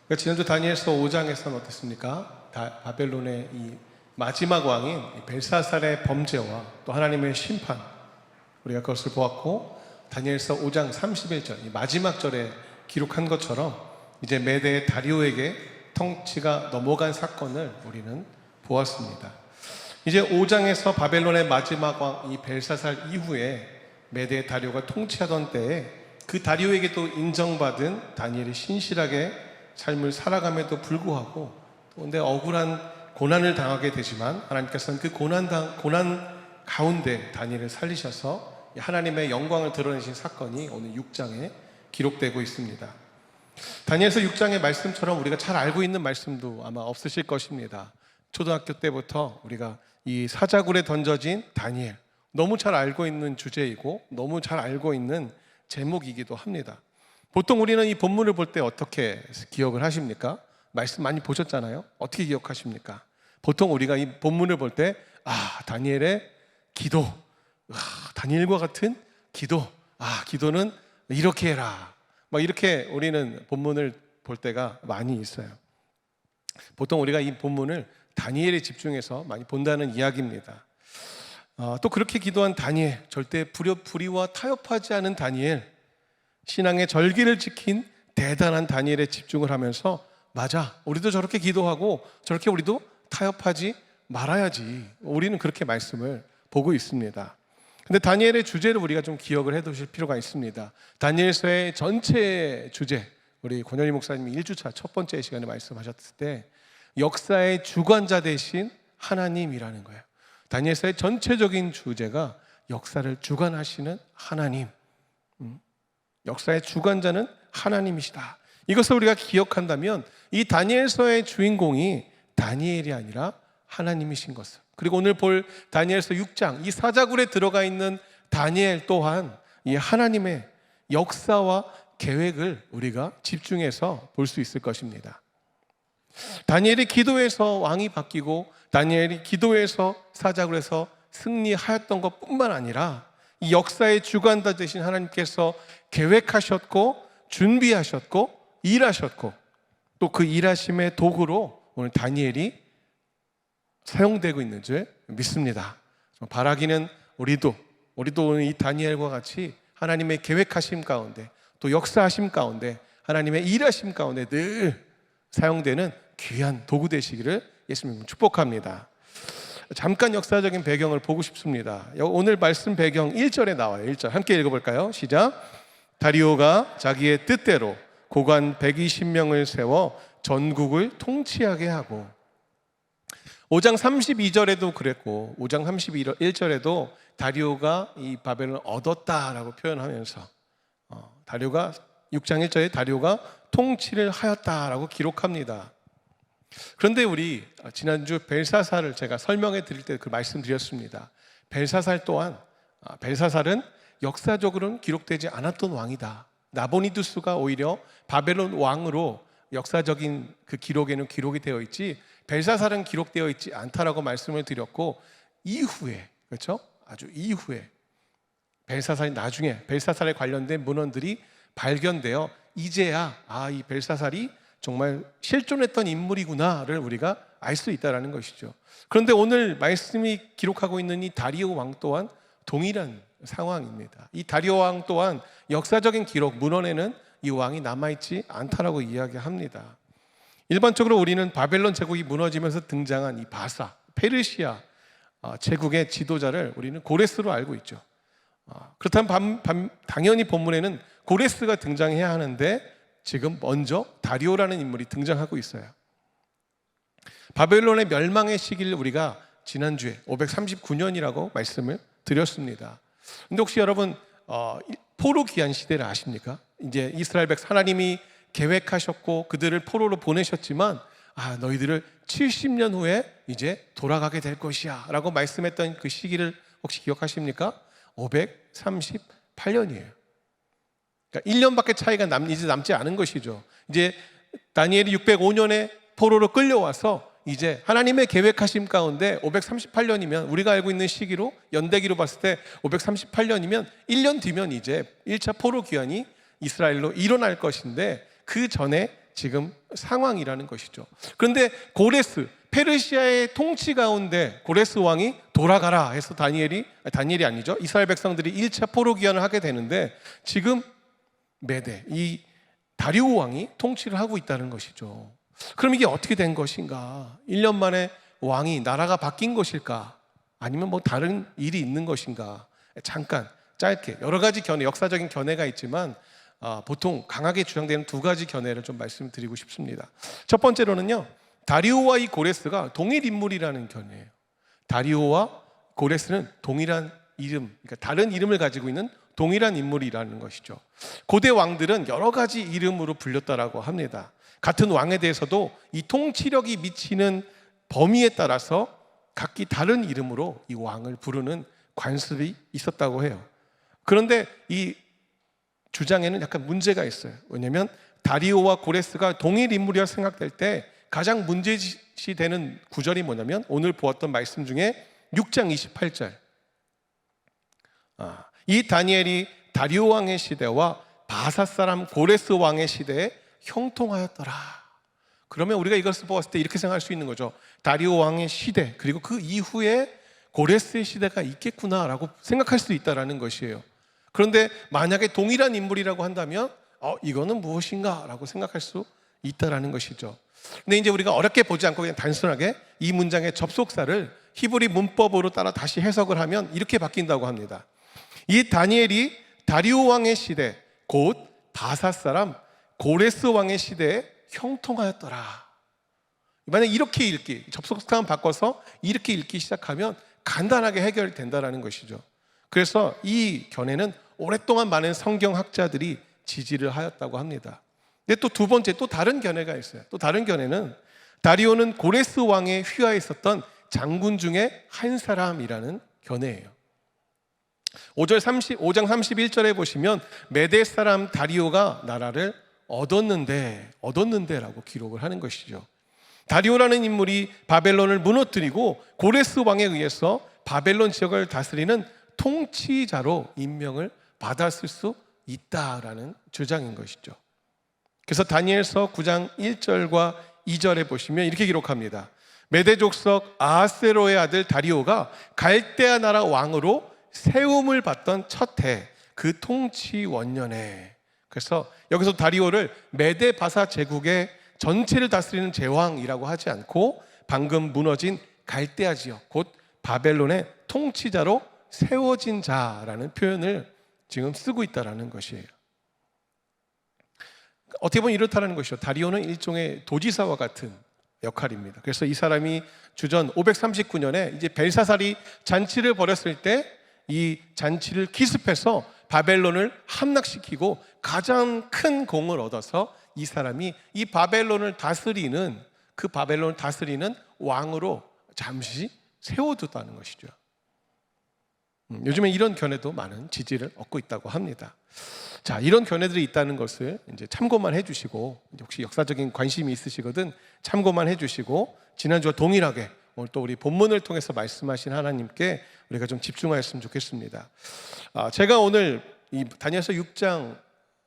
그러니까 지난주 다니엘서 5장에서는 어땠습니까? 바벨론의 이 마지막 왕인 벨사살의 범죄와 또 하나님의 심판, 우리가 그것을 보았고, 다니엘서 5장 31절 이 마지막 절에 기록한 것처럼 이제 메대 다리오에게 통치가 넘어간 사건을 우리는 보았습니다. 이제 5장에서 바벨론의 마지막 왕 이 벨사살 이후에 메대 다리오가 통치하던 때에 그 다리오에게도 인정받은 다니엘이 신실하게 삶을 살아감에도 불구하고, 그런데 억울한 고난을 당하게 되지만 하나님께서는 그 고난 가운데 다니엘을 살리셔서 하나님의 영광을 드러내신 사건이 오늘 6장에 기록되고 있습니다. 다니엘서 6장의 말씀처럼 우리가 잘 알고 있는 말씀도 아마 없으실 것입니다. 초등학교 때부터 우리가 이 사자굴에 던져진 다니엘, 너무 잘 알고 있는 주제이고 너무 잘 알고 있는 제목이기도 합니다. 보통 우리는 이 본문을 볼 때 어떻게 기억을 하십니까? 말씀 많이 보셨잖아요. 어떻게 기억하십니까? 보통 우리가 이 본문을 볼 때 다니엘의 기도, 다니엘과 같은 기도, 기도는 이렇게 해라, 막 이렇게 우리는 본문을 볼 때가 많이 있어요. 보통 우리가 이 본문을 다니엘에 집중해서 많이 본다는 이야기입니다. 또 그렇게 기도한 다니엘, 절대 불의와 타협하지 않은 다니엘, 신앙의 절기를 지킨 대단한 다니엘에 집중을 하면서, 맞아, 우리도 저렇게 기도하고 저렇게 우리도 타협하지 말아야지, 우리는 그렇게 말씀을 보고 있습니다. 근데 다니엘의 주제를 우리가 좀 기억을 해두실 필요가 있습니다. 다니엘서의 전체 주제, 우리 권현희 목사님이 1주차 첫 번째 시간에 말씀하셨을 때 역사의 주관자 되신 하나님이라는 거예요. 다니엘서의 전체적인 주제가 역사를 주관하시는 하나님, 역사의 주관자는 하나님이시다. 이것을 우리가 기억한다면 이 다니엘서의 주인공이 다니엘이 아니라 하나님이신 것을, 그리고 오늘 볼 다니엘서 6장 이 사자굴에 들어가 있는 다니엘 또한 이 하나님의 역사와 계획을 우리가 집중해서 볼 수 있을 것입니다. 다니엘이 기도해서 왕이 바뀌고 다니엘이 기도해서 사자굴에서 승리하였던 것뿐만 아니라 이 역사의 주관자 되신 하나님께서 계획하셨고 준비하셨고 일하셨고, 또 그 일하심의 도구로 오늘 다니엘이 사용되고 있는 줄 믿습니다. 바라기는 우리도 오늘 이 다니엘과 같이 하나님의 계획하심 가운데, 또 역사하심 가운데, 하나님의 일하심 가운데 늘 사용되는 귀한 도구 되시기를 예수님 축복합니다. 잠깐 역사적인 배경을 보고 싶습니다. 오늘 말씀 배경 1절에 나와요. 1절 함께 읽어볼까요? 시작. 다리오가 자기의 뜻대로 고관 120명을 세워 전국을 통치하게 하고, 5장 32절에도 그랬고 5장 31절에도 다리오가 이 바벨론을 얻었다라고 표현하면서 다리오가 6장 1절에 다리오가 통치를 하였다라고 기록합니다. 그런데 우리 지난주 벨사살을 제가 설명해 드릴 때 그 말씀드렸습니다. 벨사살 또한 벨사살은 역사적으로는 기록되지 않았던 왕이다. 나보니두스가 오히려 바벨론 왕으로 역사적인 그 기록에는 기록이 되어 있지 벨사살은 기록되어 있지 않다라고 말씀을 드렸고, 이후에, 그렇죠? 아주 이후에 벨사살이 나중에 벨사살에 관련된 문헌들이 발견되어 이제야 이 벨사살이 정말 실존했던 인물이구나를 우리가 알 수 있다는 것이죠. 그런데 오늘 말씀이 기록하고 있는 이 다리오 왕 또한 동일한 상황입니다. 이 다리오 왕 또한 역사적인 기록, 문헌에는 이 왕이 남아있지 않다라고 이야기합니다. 일반적으로 우리는 바벨론 제국이 무너지면서 등장한 이 바사, 페르시아 제국의 지도자를 우리는 고레스로 알고 있죠. 그렇다면 당연히 본문에는 고레스가 등장해야 하는데 지금 먼저 다리오라는 인물이 등장하고 있어요. 바벨론의 멸망의 시기를 우리가 지난주에 539년이라고 말씀을 드렸습니다. 근데 혹시 여러분 포로 귀환 시대를 아십니까? 이제 이스라엘 백성 하나님이 계획하셨고 그들을 포로로 보내셨지만 너희들을 70년 후에 이제 돌아가게 될 것이야 라고 말씀했던 그 시기를 혹시 기억하십니까? 538년이에요. 그러니까 1년밖에 차이가 이제 남지 않은 것이죠. 이제 다니엘이 605년에 포로로 끌려와서 이제 하나님의 계획하심 가운데 538년이면 우리가 알고 있는 시기로 연대기로 봤을 때 538년이면 1년 뒤면 이제 1차 포로 귀환이 이스라엘로 일어날 것인데, 그 전에 지금 상황이라는 것이죠. 그런데 고레스, 페르시아의 통치 가운데 고레스 왕이 돌아가라 해서 다니엘이 아니죠, 이스라엘 백성들이 1차 포로 귀환을 하게 되는데, 지금 메대, 이 다리오 왕이 통치를 하고 있다는 것이죠. 그럼 이게 어떻게 된 것인가? 1년 만에 왕이, 나라가 바뀐 것일까? 아니면 뭐 다른 일이 있는 것인가? 잠깐 짧게 여러 가지 견해, 역사적인 견해가 있지만 보통 강하게 주장되는 두 가지 견해를 좀 말씀드리고 싶습니다. 첫 번째로는요, 다리오와 이 고레스가 동일 인물이라는 견해예요. 다리오와 고레스는 동일한 이름, 그러니까 다른 이름을 가지고 있는 동일한 인물이라는 것이죠. 고대 왕들은 여러 가지 이름으로 불렸다라고 합니다. 같은 왕에 대해서도 이 통치력이 미치는 범위에 따라서 각기 다른 이름으로 이 왕을 부르는 관습이 있었다고 해요. 그런데 이 주장에는 약간 문제가 있어요. 왜냐하면 다리오와 고레스가 동일 인물이라 생각될 때 가장 문제시되는 구절이 뭐냐면, 오늘 보았던 말씀 중에 6장 28절, 이 다니엘이 다리오 왕의 시대와 바사 사람 고레스 왕의 시대에 형통하였더라. 그러면 우리가 이것을 보았을 때 이렇게 생각할 수 있는 거죠. 다리오 왕의 시대, 그리고 그 이후에 고레스의 시대가 있겠구나라고 생각할 수 있다는 것이에요. 그런데 만약에 동일한 인물이라고 한다면 이거는 무엇인가 라고 생각할 수 있다는 것이죠. 근데 이제 우리가 어렵게 보지 않고 그냥 단순하게 이 문장의 접속사를 히브리 문법으로 따라 다시 해석을 하면 이렇게 바뀐다고 합니다. 이 다니엘이 다리오 왕의 시대, 곧 바사 사람 고레스 왕의 시대에 형통하였더라. 만약 이렇게 읽기, 접속사만 바꿔서 이렇게 읽기 시작하면 간단하게 해결된다는 것이죠. 그래서 이 견해는 오랫동안 많은 성경학자들이 지지를 하였다고 합니다. 근데 또 두 번째, 또 다른 견해가 있어요. 또 다른 견해는 다리오는 고레스 왕에 휘하에 있었던 장군 중에 한 사람이라는 견해예요. 5장 31절에 보시면 메대 사람 다리오가 나라를 얻었는데 라고 기록을 하는 것이죠. 다리오라는 인물이 바벨론을 무너뜨리고 고레스 왕에 의해서 바벨론 지역을 다스리는 통치자로 임명을 받았을 수 있다라는 주장인 것이죠. 그래서 다니엘서 9장 1절과 2절에 보시면 이렇게 기록합니다. 메대 족속 아하스웨로의 아들 다리오가 갈대아 나라 왕으로 세움을 받던 첫 해, 그 통치 원년에. 그래서 여기서 다리오를 메대 바사 제국의 전체를 다스리는 제왕이라고 하지 않고 방금 무너진 갈대아 지역, 곧 바벨론의 통치자로 세워진 자라는 표현을 지금 쓰고 있다는 것이에요. 어떻게 보면 이렇다는 것이죠. 다리오는 일종의 도지사와 같은 역할입니다. 그래서 이 사람이 주전 539년에 이제 벨사살이 잔치를 벌였을 때 이 잔치를 기습해서 바벨론을 함락시키고 가장 큰 공을 얻어서 이 사람이 이 바벨론을 다스리는, 그 바벨론을 다스리는 왕으로 잠시 세워뒀다는 것이죠. 요즘에 이런 견해도 많은 지지를 얻고 있다고 합니다. 자, 이런 견해들이 있다는 것을 이제 참고만 해주시고, 혹시 역사적인 관심이 있으시거든 참고만 해주시고, 지난주와 동일하게 오늘 또 우리 본문을 통해서 말씀하신 하나님께 우리가 좀 집중하였으면 좋겠습니다. 제가 오늘 이 다니엘서 6장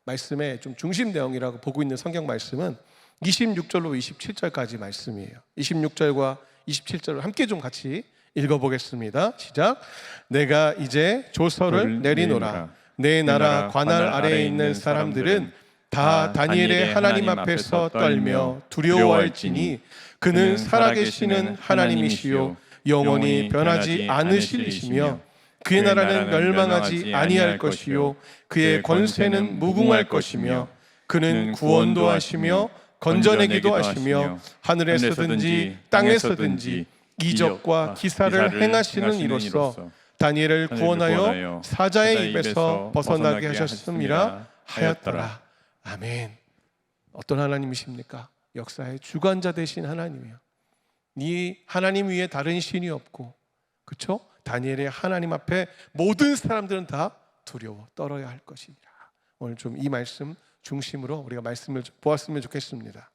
말씀의 좀 중심 내용이라고 보고 있는 성경 말씀은 26절로 27절까지 말씀이에요. 26절과 27절을 함께 좀 같이 읽어보겠습니다. 시작. 내가 이제 조서를 내리노라. 내 나라 관할 아래에 있는 사람들은 다 다니엘의 하나님 앞에서 떨며 두려워할지니 그는 살아계시는 하나님이시요 영원히 변하지 않으실 이시며 그의 나라는 멸망하지 아니할 것이요 그의 권세는 무궁할 것이며 그는 구원도 하시며 건져내기도 하시며 하늘에서든지 땅에서든지 이적과 기사를 행하시는 이로써 다니엘을 구원하여 사자의 입에서 벗어나게 하셨음이라 하였더라. 아멘. 어떤 하나님이십니까? 역사의 주관자 되신 하나님이요. 이 하나님 위에 다른 신이 없고, 그렇죠? 다니엘의 하나님 앞에 모든 사람들은 다 두려워 떨어야 할 것이라. 오늘 좀 이 말씀 중심으로 우리가 말씀을 보았으면 좋겠습니다.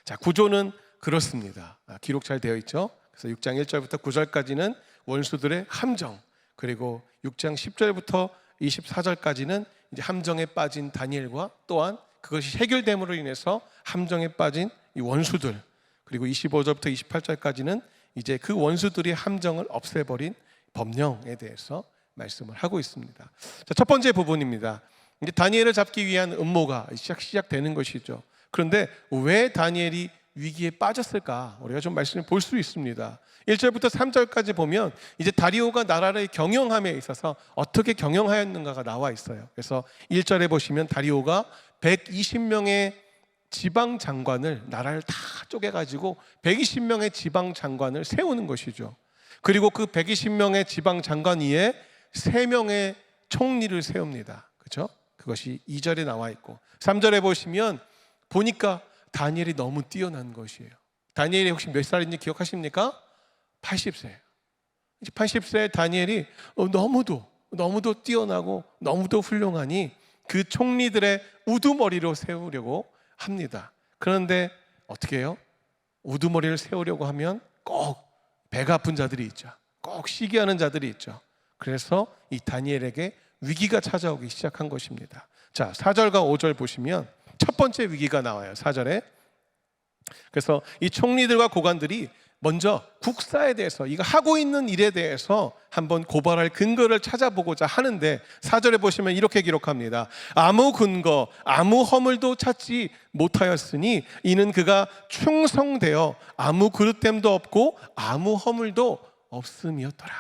자, 구조는 그렇습니다. 기록 잘 되어 있죠? 그래서 6장 1절부터 9절까지는 원수들의 함정, 그리고 6장 10절부터 24절까지는 이제 함정에 빠진 다니엘과 또한 그것이 해결됨으로 인해서 함정에 빠진 이 원수들, 그리고 25절부터 28절까지는 이제 그 원수들이 함정을 없애버린 법령에 대해서 말씀을 하고 있습니다. 자, 첫 번째 부분입니다. 이제 다니엘을 잡기 위한 음모가 시작되는 것이죠. 그런데 왜 다니엘이 위기에 빠졌을까? 우리가 좀 말씀을 볼 수 있습니다. 1절부터 3절까지 보면 이제 다리오가 나라를 경영함에 있어서 어떻게 경영하였는가가 나와 있어요. 그래서 1절에 보시면 다리오가 120명의 지방 장관을, 나라를 다 쪼개가지고 120명의 지방 장관을 세우는 것이죠. 그리고 그 120명의 지방 장관 위에 3명의 총리를 세웁니다. 그렇죠? 그것이 2절에 나와 있고, 3절에 보시면 보니까 다니엘이 너무 뛰어난 것이에요. 다니엘이 혹시 몇 살인지 기억하십니까? 80세예요. 80세의 다니엘이 너무도 뛰어나고 너무도 훌륭하니 그 총리들의 우두머리로 세우려고 합니다. 그런데 어떻게 해요? 우두머리를 세우려고 하면 꼭 배가 아픈 자들이 있죠. 꼭 시기하는 자들이 있죠. 그래서 이 다니엘에게 위기가 찾아오기 시작한 것입니다. 자, 4절과 5절 보시면 첫 번째 위기가 나와요. 4절에. 그래서 이 총리들과 고관들이 먼저 국사에 대해서, 이거 하고 있는 일에 대해서 한번 고발할 근거를 찾아보고자 하는데, 4절에 보시면 이렇게 기록합니다. 아무 근거, 아무 허물도 찾지 못하였으니 이는 그가 충성되어 아무 그릇됨도 없고 아무 허물도 없음이었더라.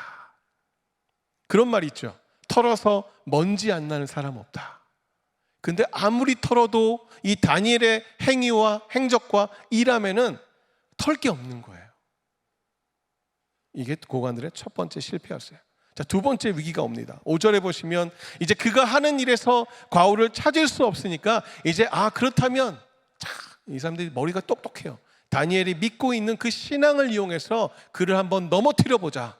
그런 말이 있죠. 털어서 먼지 안 나는 사람 없다. 근데 아무리 털어도 이 다니엘의 행위와 행적과 일함에는 털 게 없는 거예요. 이게 고관들의 첫 번째 실패였어요. 자, 두 번째 위기가 옵니다. 5절에 보시면 이제 그가 하는 일에서 과오를 찾을 수 없으니까 이제 그렇다면 이 사람들이 머리가 똑똑해요. 다니엘이 믿고 있는 그 신앙을 이용해서 그를 한번 넘어뜨려 보자.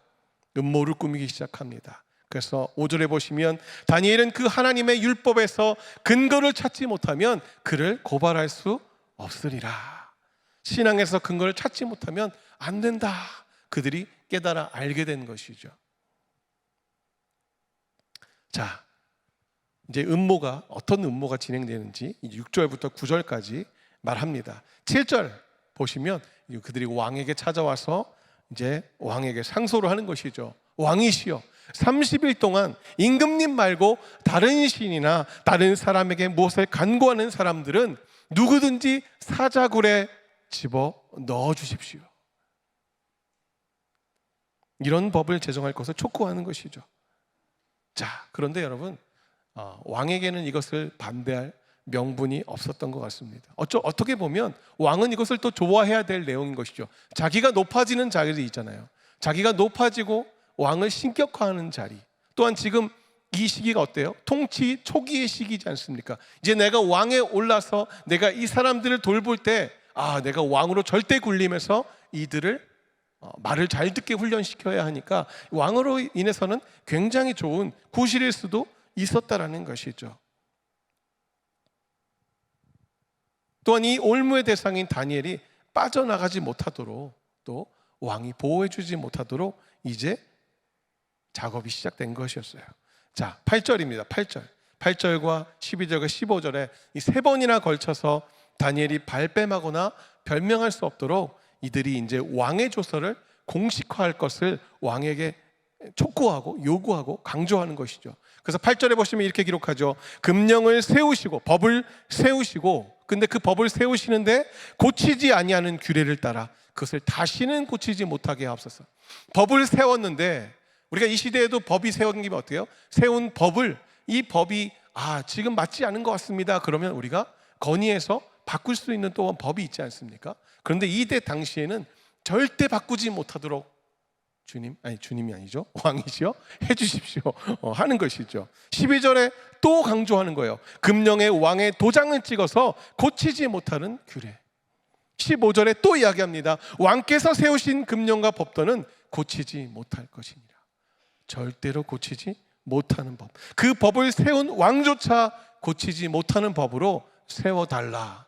음모를 꾸미기 시작합니다. 그래서 5절에 보시면 다니엘은 그 하나님의 율법에서 근거를 찾지 못하면 그를 고발할 수 없으리라. 신앙에서 근거를 찾지 못하면 안 된다. 그들이 깨달아 알게 된 것이죠. 자, 이제 음모가, 어떤 음모가 진행되는지 6절부터 9절까지 말합니다. 7절 보시면 그들이 왕에게 찾아와서 이제 왕에게 상소를 하는 것이죠. 왕이시여, 30일 동안 임금님 말고 다른 신이나 다른 사람에게 무엇을 간구하는 사람들은 누구든지 사자굴에 집어 넣어 주십시오. 이런 법을 제정할 것을 촉구하는 것이죠. 자, 그런데 여러분, 왕에게는 이것을 반대할 명분이 없었던 것 같습니다. 어떻게 보면 왕은 이것을 또 좋아해야 될 내용인 것이죠. 자기가 높아지는 자리 있잖아요. 자기가 높아지고 왕을 신격화하는 자리. 또한 지금 이 시기가 어때요? 통치 초기의 시기지 않습니까? 이제 내가 왕에 올라서 내가 이 사람들을 돌볼 때 내가 왕으로 절대 군림해서 이들을 말을 잘 듣게 훈련시켜야 하니까 왕으로 인해서는 굉장히 좋은 구실일 수도 있었다라는 것이죠. 또한 이 올무의 대상인 다니엘이 빠져나가지 못하도록, 또 왕이 보호해 주지 못하도록 이제 작업이 시작된 것이었어요. 자, 8절입니다. 8절과 12절과 15절에 이 세 번이나 걸쳐서 다니엘이 발뺌하거나 변명할 수 없도록 이들이 이제 왕의 조서를 공식화할 것을 왕에게 촉구하고 요구하고 강조하는 것이죠. 그래서 8절에 보시면 이렇게 기록하죠. 금령을 세우시고, 법을 세우시고, 근데 그 법을 세우시는데 고치지 아니하는 규례를 따라 그것을 다시는 고치지 못하게 하옵소서. 법을 세웠는데, 우리가 이 시대에도 법이 세운 게 어때요? 세운 법을, 이 법이 지금 맞지 않은 것 같습니다. 그러면 우리가 건의해서 바꿀 수 있는 또 법이 있지 않습니까? 그런데 이때 당시에는 절대 바꾸지 못하도록 주님이 아니죠, 왕이시여 해주십시오 하는 것이죠. 12절에 또 강조하는 거예요. 금령에 왕의 도장을 찍어서 고치지 못하는 규례. 15절에 또 이야기합니다. 왕께서 세우신 금령과 법도는 고치지 못할 것이니라. 절대로 고치지 못하는 법. 그 법을 세운 왕조차 고치지 못하는 법으로 세워달라.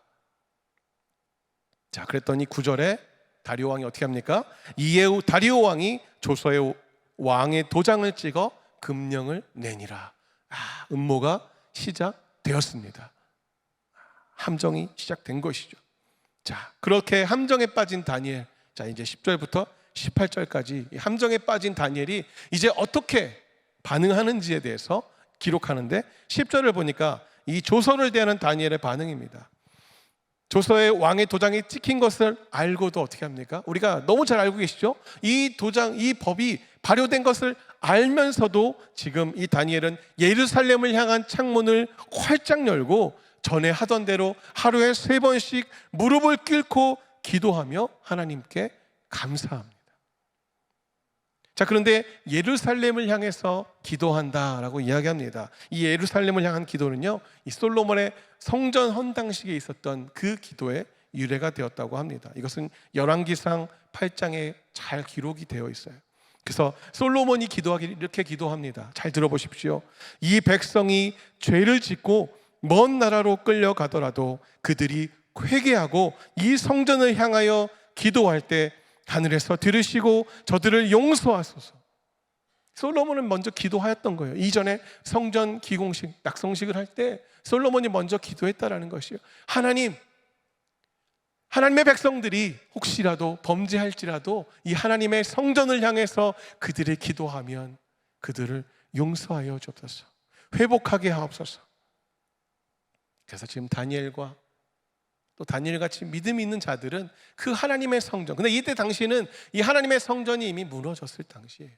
자, 그랬더니 9절에 다리오 왕이 어떻게 합니까? 이에 다리오 왕이 조서에 왕의 도장을 찍어 금령을 내니라. 음모가 시작되었습니다. 함정이 시작된 것이죠. 자, 그렇게 함정에 빠진 다니엘. 자, 이제 10절부터 18절까지 함정에 빠진 다니엘이 이제 어떻게 반응하는지에 대해서 기록하는데, 10절을 보니까 이 조서를 대하는 다니엘의 반응입니다. 조서에 왕의 도장이 찍힌 것을 알고도 어떻게 합니까? 우리가 너무 잘 알고 계시죠? 이 도장, 이 법이 발효된 것을 알면서도 지금 이 다니엘은 예루살렘을 향한 창문을 활짝 열고 전에 하던 대로 하루에 3번씩 무릎을 꿇고 기도하며 하나님께 감사합니다. 자, 그런데 예루살렘을 향해서 기도한다라고 이야기합니다. 이 예루살렘을 향한 기도는요, 이 솔로몬의 성전 헌당식에 있었던 그 기도의 유래가 되었다고 합니다. 이것은 열왕기상 8장에 잘 기록이 되어 있어요. 그래서 솔로몬이 기도하기를 이렇게 기도합니다. 잘 들어보십시오. 이 백성이 죄를 짓고 먼 나라로 끌려가더라도 그들이 회개하고 이 성전을 향하여 기도할 때 하늘에서 들으시고 저들을 용서하소서. 솔로몬은 먼저 기도하였던 거예요. 이전에 성전 기공식, 낙성식을 할 때 솔로몬이 먼저 기도했다라는 것이에요. 하나님의 백성들이 혹시라도 범죄할지라도 이 하나님의 성전을 향해서 그들의 기도하면 그들을 용서하여 주옵소서, 회복하게 하옵소서. 그래서 지금 다니엘과 또 다니엘같이 믿음이 있는 자들은 그 하나님의 성전, 근데 이때 당시에는 이 하나님의 성전이 이미 무너졌을 당시예요.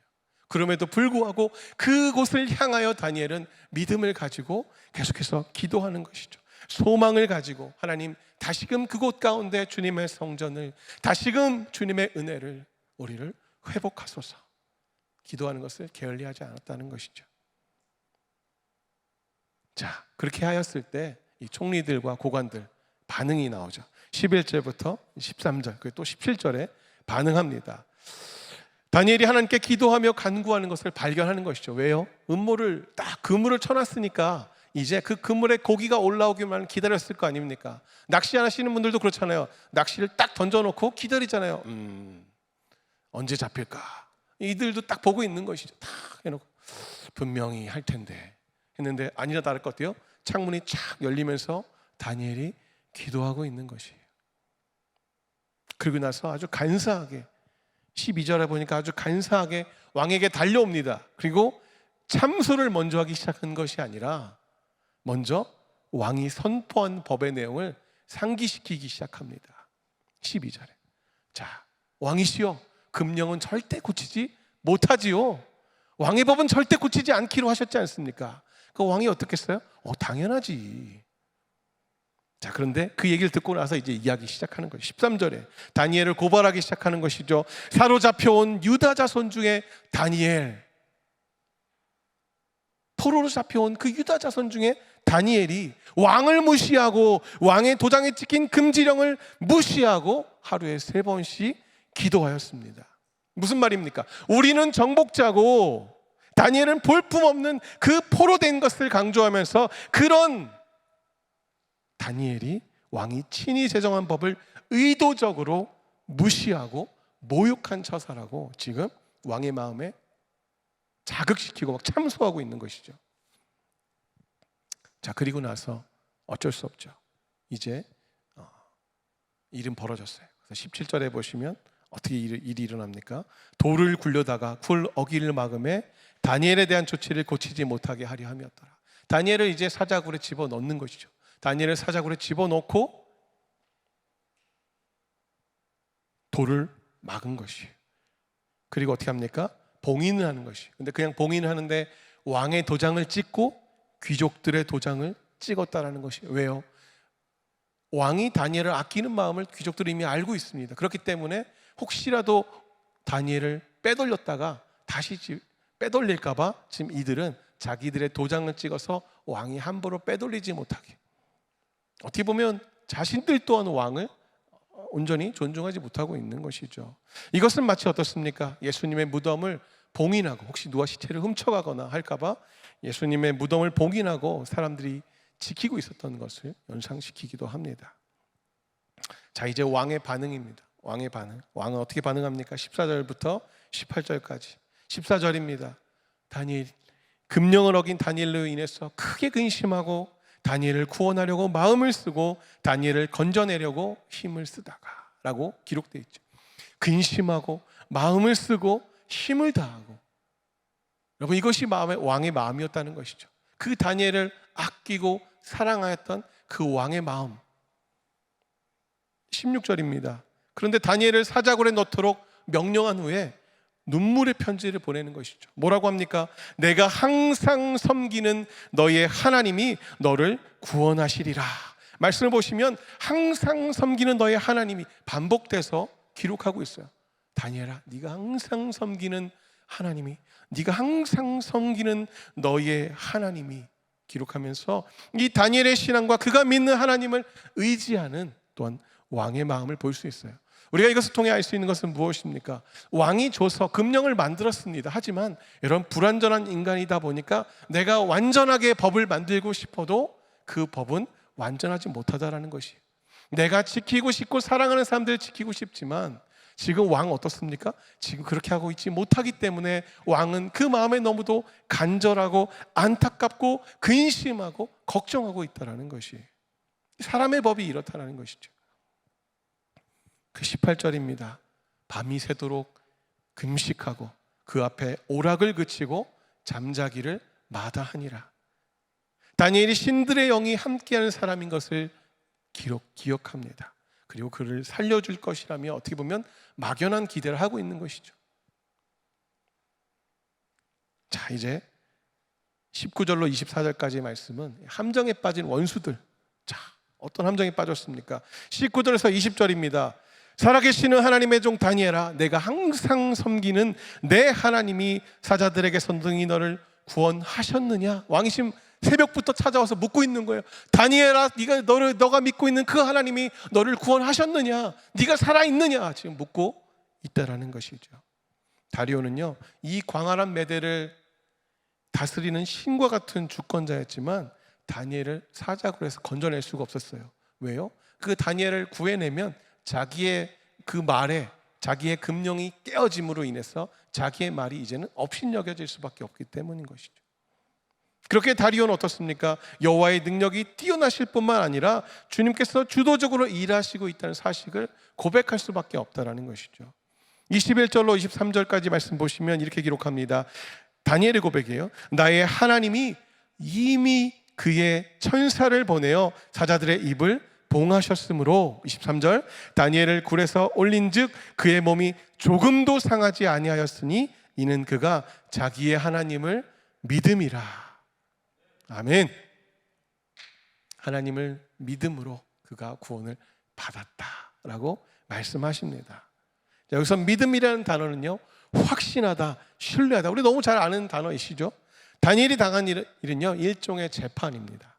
그럼에도 불구하고 그곳을 향하여 다니엘은 믿음을 가지고 계속해서 기도하는 것이죠. 소망을 가지고, 하나님 다시금 그곳 가운데 주님의 성전을, 다시금 주님의 은혜를, 우리를 회복하소서, 기도하는 것을 게을리하지 않았다는 것이죠. 자, 그렇게 하였을 때 이 총리들과 고관들 반응이 나오죠. 11절부터 13절, 그리고 또 17절에 반응합니다. 다니엘이 하나님께 기도하며 간구하는 것을 발견하는 것이죠. 왜요? 음모를 딱 그물을 쳐놨으니까 이제 그 그물에 고기가 올라오기만 기다렸을 거 아닙니까? 낚시하시는 분들도 그렇잖아요. 낚시를 딱 던져놓고 기다리잖아요. 언제 잡힐까? 이들도 딱 보고 있는 것이죠. 딱 해놓고 분명히 할 텐데 했는데 아니라 다를 것 같아요. 창문이 착 열리면서 다니엘이 기도하고 있는 것이에요. 그리고 나서 아주 간사하게 12절에 보니까 아주 간사하게 왕에게 달려옵니다. 그리고 참소를 먼저 하기 시작한 것이 아니라 먼저 왕이 선포한 법의 내용을 상기시키기 시작합니다. 12절에 자, 왕이시여, 금령은 절대 고치지 못하지요. 왕의 법은 절대 고치지 않기로 하셨지 않습니까? 그 왕이 어떻게 했어요? 당연하지. 자, 그런데 그 얘기를 듣고 나서 이제 이야기 시작하는 거예요. 13절에 다니엘을 고발하기 시작하는 것이죠. 사로잡혀온 유다 자손 중에 다니엘, 포로로 잡혀온 그 유다 자손 중에 다니엘이 왕을 무시하고 왕의 도장에 찍힌 금지령을 무시하고 하루에 3번씩 기도하였습니다. 무슨 말입니까? 우리는 정복자고 다니엘은 볼품없는 그 포로된 것을 강조하면서 그런 다니엘이 왕이 친히 제정한 법을 의도적으로 무시하고 모욕한 처사라고 지금 왕의 마음에 자극시키고 막 참소하고 있는 것이죠. 자, 그리고 나서 어쩔 수 없죠. 이제 일은 벌어졌어요. 그래서 17절에 보시면 어떻게 일이 일어납니까? 돌을 굴려다가 굴 어기를 막음에 다니엘에 대한 조치를 고치지 못하게 하려 함이었더라. 다니엘을 이제 사자굴에 집어넣는 것이죠. 다니엘을 사자굴에 집어넣고 돌을 막은 것이에요. 그리고 어떻게 합니까? 봉인을 하는 것이에요. 근데 그냥 봉인을 하는데 왕의 도장을 찍고 귀족들의 도장을 찍었다라는 것이에요. 왜요? 왕이 다니엘을 아끼는 마음을 귀족들이 이미 알고 있습니다. 그렇기 때문에 혹시라도 다니엘을 빼돌렸다가 다시 빼돌릴까 봐 지금 이들은 자기들의 도장을 찍어서 왕이 함부로 빼돌리지 못하게, 어떻게 보면 자신들 또한 왕을 온전히 존중하지 못하고 있는 것이죠. 이것은 마치 어떻습니까? 예수님의 무덤을 봉인하고 혹시 누가 시체를 훔쳐가거나 할까 봐 예수님의 무덤을 봉인하고 사람들이 지키고 있었던 것을 연상시키기도 합니다. 자, 이제 왕의 반응입니다. 왕의 반응. 왕은 어떻게 반응합니까? 14절부터 18절까지. 14절입니다. 다니엘, 금령을 어긴 다니엘로 인해서 크게 근심하고 다니엘을 구원하려고 마음을 쓰고 다니엘을 건져내려고 힘을 쓰다가 라고 기록되어 있죠. 근심하고 마음을 쓰고 힘을 다하고, 여러분 이것이 왕의 마음이었다는 것이죠. 그 다니엘을 아끼고 사랑하였던 그 왕의 마음. 16절입니다. 그런데 다니엘을 사자굴에 넣도록 명령한 후에 눈물의 편지를 보내는 것이죠. 뭐라고 합니까? 내가 항상 섬기는 너의 하나님이 너를 구원하시리라. 말씀을 보시면 항상 섬기는 너의 하나님이 반복돼서 기록하고 있어요. 다니엘아, 네가 항상 섬기는 하나님이, 네가 항상 섬기는 너의 하나님이, 기록하면서 이 다니엘의 신앙과 그가 믿는 하나님을 의지하는 또한 왕의 마음을 볼 수 있어요. 우리가 이것을 통해 알 수 있는 것은 무엇입니까? 왕이 줘서 금령을 만들었습니다. 하지만 이런 불완전한 인간이다 보니까 내가 완전하게 법을 만들고 싶어도 그 법은 완전하지 못하다라는 것이에요. 내가 지키고 싶고 사랑하는 사람들을 지키고 싶지만 지금 왕 어떻습니까? 지금 그렇게 하고 있지 못하기 때문에 왕은 그 마음에 너무도 간절하고 안타깝고 근심하고 걱정하고 있다는 것이, 사람의 법이 이렇다는 것이죠. 그 18절입니다. 밤이 새도록 금식하고 그 앞에 오락을 그치고 잠자기를 마다하니라. 다니엘이 신들의 영이 함께하는 사람인 것을 기억합니다. 그리고 그를 살려줄 것이라며 어떻게 보면 막연한 기대를 하고 있는 것이죠. 자, 이제 19절로 24절까지의 말씀은 함정에 빠진 원수들. 자, 어떤 함정에 빠졌습니까? 19절에서 20절입니다. 살아계시는 하나님의 종 다니엘아, 내가 항상 섬기는 내 하나님이 사자들에게 선등히 너를 구원하셨느냐? 왕이심 새벽부터 찾아와서 묻고 있는 거예요. 다니엘아, 너가 믿고 있는 그 하나님이 너를 구원하셨느냐? 네가 살아있느냐? 지금 묻고 있다라는 것이죠. 다리오는요, 이 광활한 메대를 다스리는 신과 같은 주권자였지만 다니엘을 사자굴에서 건져낼 수가 없었어요. 왜요? 그 다니엘을 구해내면 자기의 그 말에, 자기의 금령이 깨어짐으로 인해서 자기의 말이 이제는 업신여겨질 수밖에 없기 때문인 것이죠. 그렇게 다리오는 어떻습니까? 여호와의 능력이 뛰어나실 뿐만 아니라 주님께서 주도적으로 일하시고 있다는 사실을 고백할 수밖에 없다는 것이죠. 21절로 23절까지 말씀 보시면 이렇게 기록합니다. 다니엘의 고백이에요. 나의 하나님이 이미 그의 천사를 보내어 사자들의 입을 봉하셨으므로, 23절, 다니엘을 굴에서 올린즉 그의 몸이 조금도 상하지 아니하였으니 이는 그가 자기의 하나님을 믿음이라. 아멘. 하나님을 믿음으로 그가 구원을 받았다라고 말씀하십니다. 자, 여기서 믿음이라는 단어는요, 확신하다, 신뢰하다. 우리 너무 잘 아는 단어이시죠? 다니엘이 당한 일은요, 일종의 재판입니다.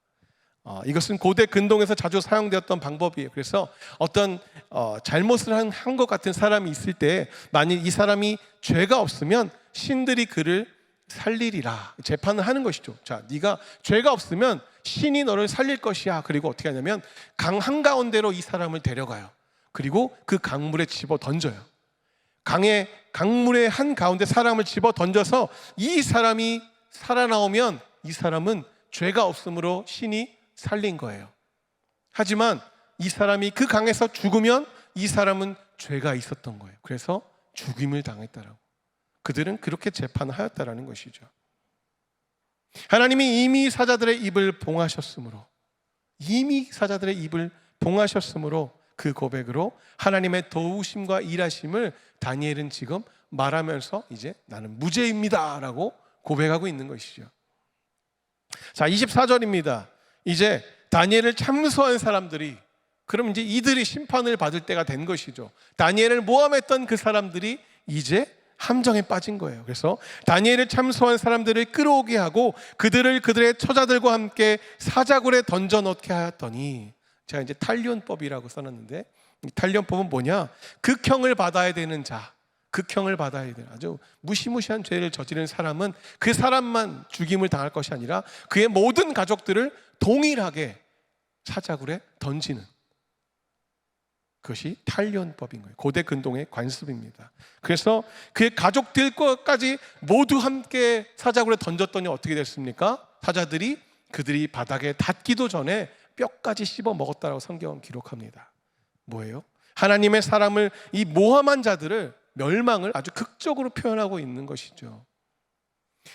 이것은 고대 근동에서 자주 사용되었던 방법이에요. 그래서 어떤 잘못을 한 것 같은 사람이 있을 때 만일 이 사람이 죄가 없으면 신들이 그를 살리리라 재판을 하는 것이죠. 자, 네가 죄가 없으면 신이 너를 살릴 것이야. 그리고 어떻게 하냐면 강 한가운데로 이 사람을 데려가요. 그리고 그 강물에 집어 던져요. 강물의 한가운데 사람을 집어 던져서 이 사람이 살아나오면 이 사람은 죄가 없으므로 신이 살린 거예요. 하지만 이 사람이 그 강에서 죽으면 이 사람은 죄가 있었던 거예요. 그래서 죽임을 당했다라고. 그들은 그렇게 재판하였다라는 것이죠. 하나님이 이미 사자들의 입을 봉하셨으므로, 이미 사자들의 입을 봉하셨으므로 그 고백으로 하나님의 도우심과 일하심을 다니엘은 지금 말하면서 이제 나는 무죄입니다 라고 고백하고 있는 것이죠. 자, 24절입니다. 이제 다니엘을 참소한 사람들이, 그럼 이제 이들이 심판을 받을 때가 된 것이죠. 다니엘을 모함했던 그 사람들이 이제 함정에 빠진 거예요. 그래서 다니엘을 참소한 사람들을 끌어오게 하고 그들을 그들의 처자들과 함께 사자굴에 던져 넣게 하였더니, 제가 이제 탈륜법이라고 써놨는데, 이 탈륜법은 뭐냐? 극형을 받아야 되는 자, 극형을 받아야 되는, 아주 무시무시한 죄를 저지른 사람은 그 사람만 죽임을 당할 것이 아니라 그의 모든 가족들을 동일하게 사자굴에 던지는, 그것이 탈륜법인 거예요. 고대 근동의 관습입니다. 그래서 그의 가족들까지 모두 함께 사자굴에 던졌더니 어떻게 됐습니까? 사자들이 그들이 바닥에 닿기도 전에 뼈까지 씹어 먹었다라고 성경은 기록합니다. 뭐예요? 하나님의 사람을, 이 모함한 자들을, 멸망을 아주 극적으로 표현하고 있는 것이죠.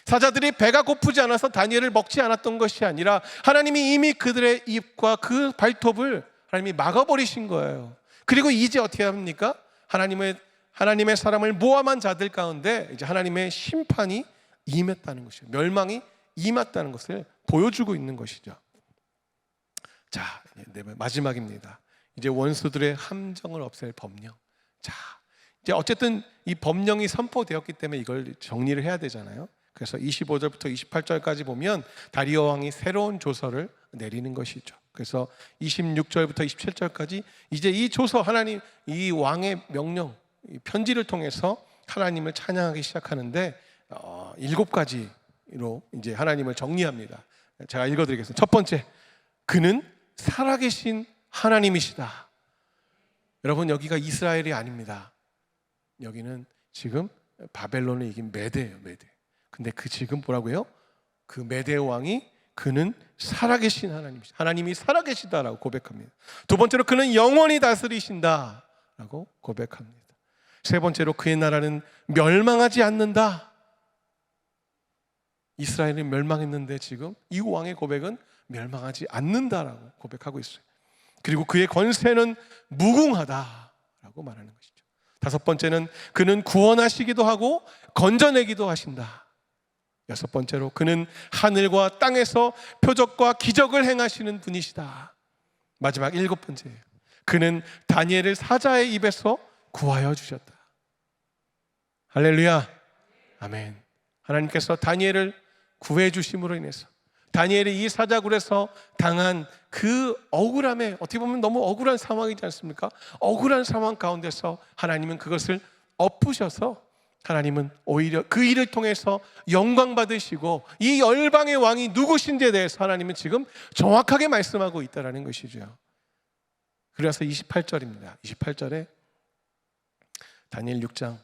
사자들이 배가 고프지 않아서 다니엘을 먹지 않았던 것이 아니라 하나님이 이미 그들의 입과 그 발톱을 하나님이 막아버리신 거예요. 그리고 이제 어떻게 합니까? 하나님의 사람을 모함한 자들 가운데 이제 하나님의 심판이 임했다는 것이죠. 멸망이 임했다는 것을 보여주고 있는 것이죠. 자, 마지막입니다. 이제 원수들의 함정을 없앨 법령. 자, 이제 어쨌든 이 법령이 선포되었기 때문에 이걸 정리를 해야 되잖아요. 그래서 25절부터 28절까지 보면 다리오 왕이 새로운 조서를 내리는 것이죠. 그래서 26절부터 27절까지 이제 이 조서, 하나님, 이 왕의 명령, 이 편지를 통해서 하나님을 찬양하기 시작하는데 7가지로 이제 하나님을 정리합니다. 제가 읽어드리겠습니다. 첫 번째, 그는 살아계신 하나님이시다. 여러분, 여기가 이스라엘이 아닙니다. 여기는 지금 바벨론을 이긴 메대예요, 메대. 근데 그 지금 뭐라고요? 그 메대 왕이 그는 살아계신 하나님이시다. 하나님이 살아계시다라고 고백합니다. 두 번째로 그는 영원히 다스리신다라고 고백합니다. 세 번째로 그의 나라는 멸망하지 않는다. 이스라엘은 멸망했는데 지금 이 왕의 고백은 멸망하지 않는다라고 고백하고 있어요. 그리고 그의 권세는 무궁하다라고 말하는 것이죠. 다섯 번째는 그는 구원하시기도 하고 건져내기도 하신다. 여섯 번째로 그는 하늘과 땅에서 표적과 기적을 행하시는 분이시다. 마지막 7번째예요. 그는 다니엘을 사자의 입에서 구하여 주셨다. 할렐루야, 아멘. 하나님께서 다니엘을 구해 주심으로 인해서 다니엘이 이 사자굴에서 당한 그 억울함에, 어떻게 보면 너무 억울한 상황이지 않습니까? 억울한 상황 가운데서 하나님은 그것을 엎으셔서 하나님은 오히려 그 일을 통해서 영광 받으시고 이 열방의 왕이 누구신지에 대해서 하나님은 지금 정확하게 말씀하고 있다는 것이죠. 그래서 28절입니다. 28절에 다니엘 6장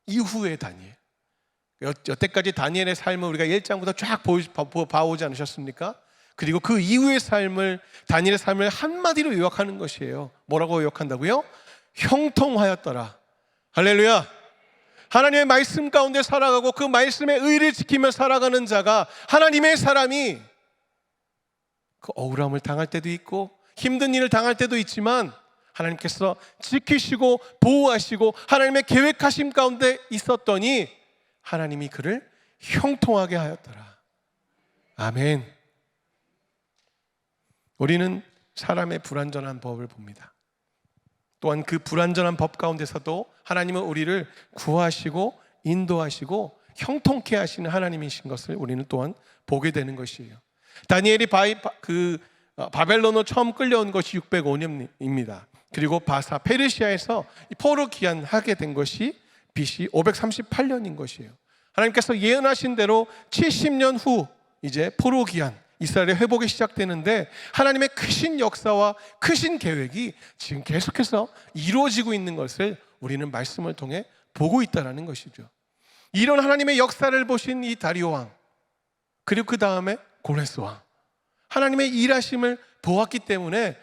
이후의 다니엘, 여태까지 다니엘의 삶을 우리가 1장부터 쫙 봐오지 않으셨습니까? 그리고 그 이후의 삶을, 다니엘의 삶을 한마디로 요약하는 것이에요. 뭐라고 요약한다고요? 형통하였더라. 할렐루야. 하나님의 말씀 가운데 살아가고 그 말씀의 의를 지키며 살아가는 자가, 하나님의 사람이 그 억울함을 당할 때도 있고 힘든 일을 당할 때도 있지만 하나님께서 지키시고 보호하시고 하나님의 계획하심 가운데 있었더니 하나님이 그를 형통하게 하였더라. 아멘. 우리는 사람의 불완전한 법을 봅니다. 또한 그 불완전한 법 가운데서도 하나님은 우리를 구하시고 인도하시고 형통케 하시는 하나님이신 것을 우리는 또한 보게 되는 것이에요. 다니엘이 바벨론으로 처음 끌려온 것이 605년입니다. 그리고 페르시아에서 포로 귀환하게 된 것이 BC 538년인 것이에요. 하나님께서 예언하신 대로 70년 후 이제 포로 귀환, 이스라엘의 회복이 시작되는데 하나님의 크신 역사와 크신 계획이 지금 계속해서 이루어지고 있는 것을 우리는 말씀을 통해 보고 있다는 것이죠. 이런 하나님의 역사를 보신 이 다리오 왕, 그리고 그 다음에 고레스 왕, 하나님의 일하심을 보았기 때문에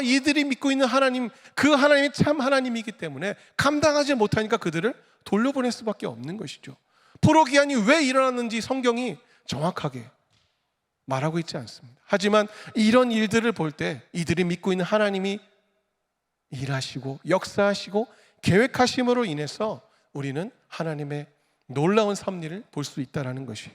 이들이 믿고 있는 하나님, 그 하나님이 참 하나님이기 때문에 감당하지 못하니까 그들을 돌려보낼 수밖에 없는 것이죠. 포로 귀환이 왜 일어났는지 성경이 정확하게 말하고 있지 않습니다. 하지만 이런 일들을 볼 때 이들이 믿고 있는 하나님이 일하시고 역사하시고 계획하심으로 인해서 우리는 하나님의 놀라운 섭리를 볼 수 있다는 것이에요.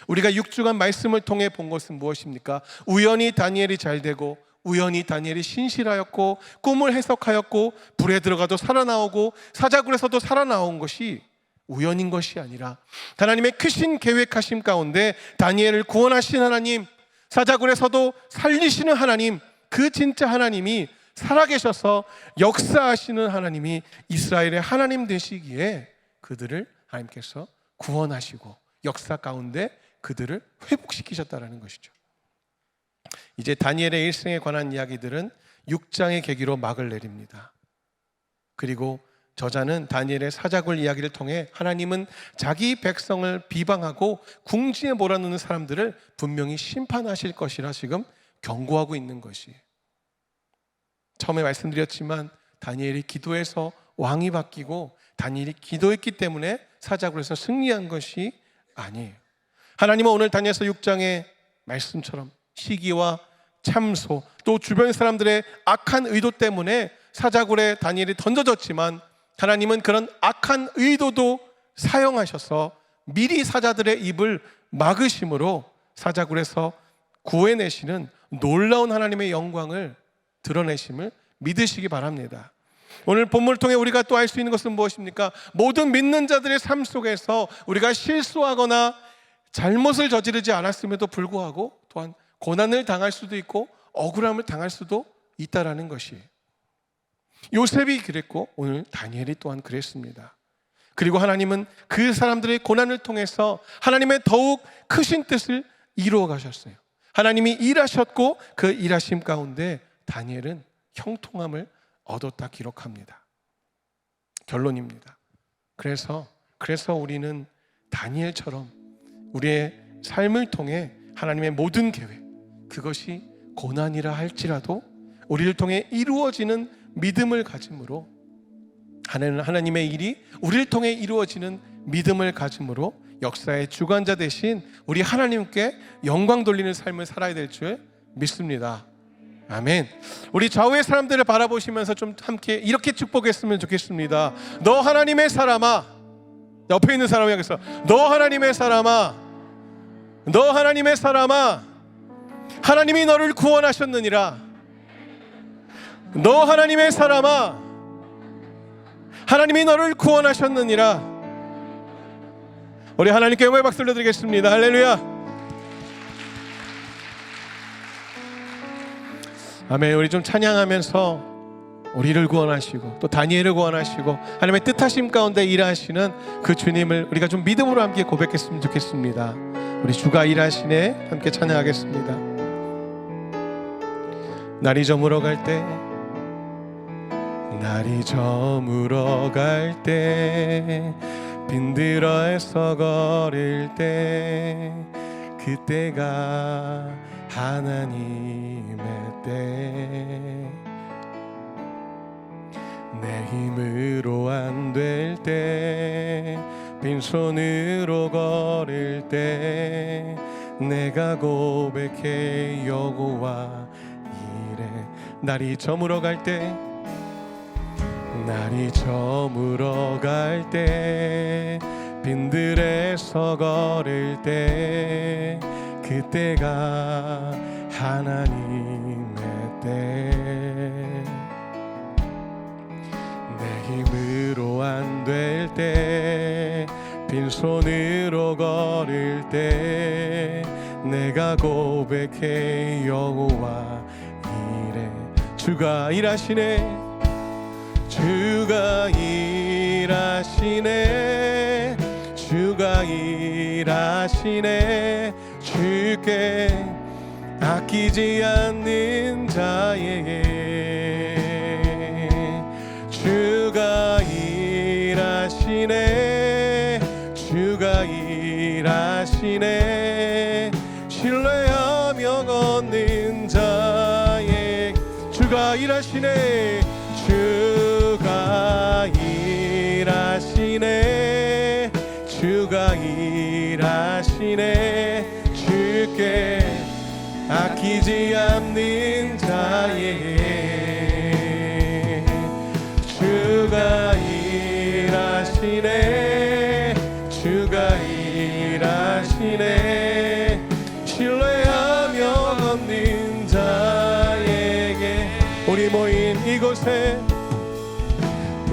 우리가 6주간 말씀을 통해 본 것은 무엇입니까? 우연히 다니엘이 잘 되고, 우연히 다니엘이 신실하였고, 꿈을 해석하였고, 불에 들어가도 살아나오고, 사자굴에서도 살아나온 것이 우연인 것이 아니라 하나님의 크신 계획하심 가운데 다니엘을 구원하신 하나님, 사자굴에서도 살리시는 하나님, 그 진짜 하나님이 살아계셔서 역사하시는 하나님이 이스라엘의 하나님 되시기에 그들을 하나님께서 구원하시고 역사 가운데 그들을 회복시키셨다는 것이죠. 이제 다니엘의 일생에 관한 이야기들은 6장의 계기로 막을 내립니다. 그리고 저자는 다니엘의 사자굴 이야기를 통해 하나님은 자기 백성을 비방하고 궁지에 몰아넣는 사람들을 분명히 심판하실 것이라 지금 경고하고 있는 것이에요. 처음에 말씀드렸지만 다니엘이 기도해서 왕이 바뀌고 다니엘이 기도했기 때문에 사자굴에서 승리한 것이 아니에요. 하나님은 오늘 다니엘서 6장의 말씀처럼 시기와 참소 또 주변 사람들의 악한 의도 때문에 사자굴에 다니엘이 던져졌지만 하나님은 그런 악한 의도도 사용하셔서 미리 사자들의 입을 막으심으로 사자굴에서 구해내시는 놀라운 하나님의 영광을 드러내심을 믿으시기 바랍니다. 오늘 본문을 통해 우리가 또 알 수 있는 것은 무엇입니까? 모든 믿는 자들의 삶 속에서 우리가 실수하거나 잘못을 저지르지 않았음에도 불구하고 또한 고난을 당할 수도 있고 억울함을 당할 수도 있다라는 것이에요. 요셉이 그랬고 오늘 다니엘이 또한 그랬습니다. 그리고 하나님은 그 사람들의 고난을 통해서 하나님의 더욱 크신 뜻을 이루어 가셨어요. 하나님이 일하셨고 그 일하심 가운데 다니엘은 형통함을 얻었다 기록합니다. 결론입니다. 그래서 우리는 다니엘처럼 우리의 삶을 통해 하나님의 모든 계획, 그것이 고난이라 할지라도 우리를 통해 이루어지는 믿음을 가짐으로, 하나님의 일이 우리를 통해 이루어지는 믿음을 가짐으로 역사의 주관자 되신 우리 하나님께 영광 돌리는 삶을 살아야 될 줄 믿습니다. 아멘. 우리 좌우의 사람들을 바라보시면서 좀 함께 이렇게 축복했으면 좋겠습니다. 너 하나님의 사람아, 옆에 있는 사람이 여기서 너 하나님의 사람아, 너 하나님의 사람아, 하나님이 너를 구원하셨느니라. 너 하나님의 사람아, 하나님이 너를 구원하셨느니라. 우리 하나님께 영광의 박수를 드리겠습니다. 할렐루야. 아멘. 우리 좀 찬양하면서 우리를 구원하시고 또 다니엘을 구원하시고 하나님의 뜻하심 가운데 일하시는 그 주님을 우리가 좀 믿음으로 함께 고백했으면 좋겠습니다. 우리 주가 일하시네 함께 찬양하겠습니다. 날이 저물어 갈 때, 날이 저물어 갈 때, 빈들어 애써거릴 때, 그때가 하나님의 때. 내 힘으로 안 될 때, 빈손으로 걸을 때, 내가 고백해 여호와 이래. 날이 저물어 갈 때, 날이 저물어 갈 때, 빈들에서 걸을 때, 그때가 하나님의 때. 내 힘으로 안 될 때, 빈손으로 걸을 때, 내가 고백해 여호와 이래. 주가 일하시네, 주가 일하시네, 주가 일하시네. 주께 아끼지 않는 자에게 주가 일하시네, 주가 일하시네. 신뢰하며 걷는 자에게 주가 일하시네, 주가 일하시네, 주가 일하시네. 주께 아끼지 않는 자에게 주가 일하시네, 주가 일하시네. 신뢰하며 걷는 자에게. 우리 모인 이곳에,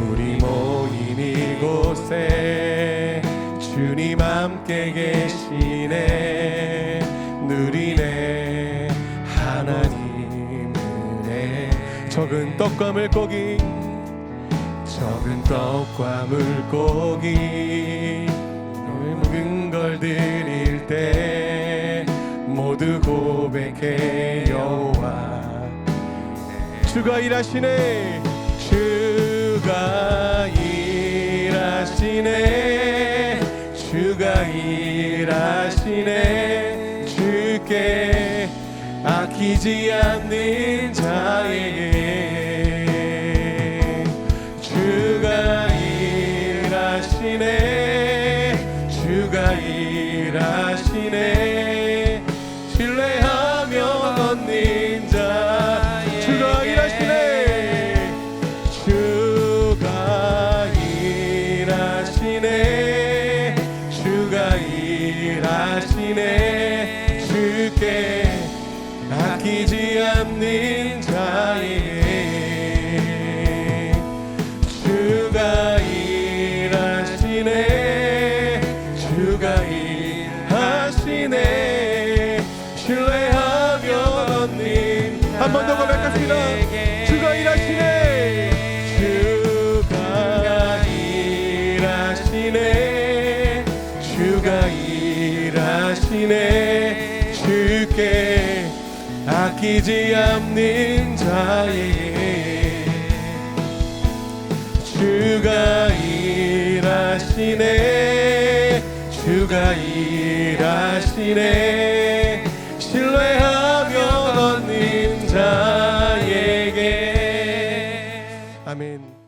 우리 모인 이곳에 주님 함께 계시네. 누리네 하나님 은혜. 적은 떡과 물고기, 적은 떡과 물고기, 묵은 걸 드릴 때 모두 고백해 여호와. 주가 일하시네, 주가 일하시네 주가 일하시네 주께 아끼지 않는 자에게 주가 일하시네 주가 일하시네 신뢰하며 얻는 자에게 주가 일하시네 주가 일하시네 주가 일하시네 주께 아끼지 않는 자에게 주가 일하시네 주가 일하시네 신뢰하며 얻는 한 번 더 고백합니다. 주가 일하시네 주가 일하시네 주가 일하시네 주께 아끼지 않는 자에게 주가 일하시네 주가 일하시네 신뢰하며 얻는 자에게 아멘.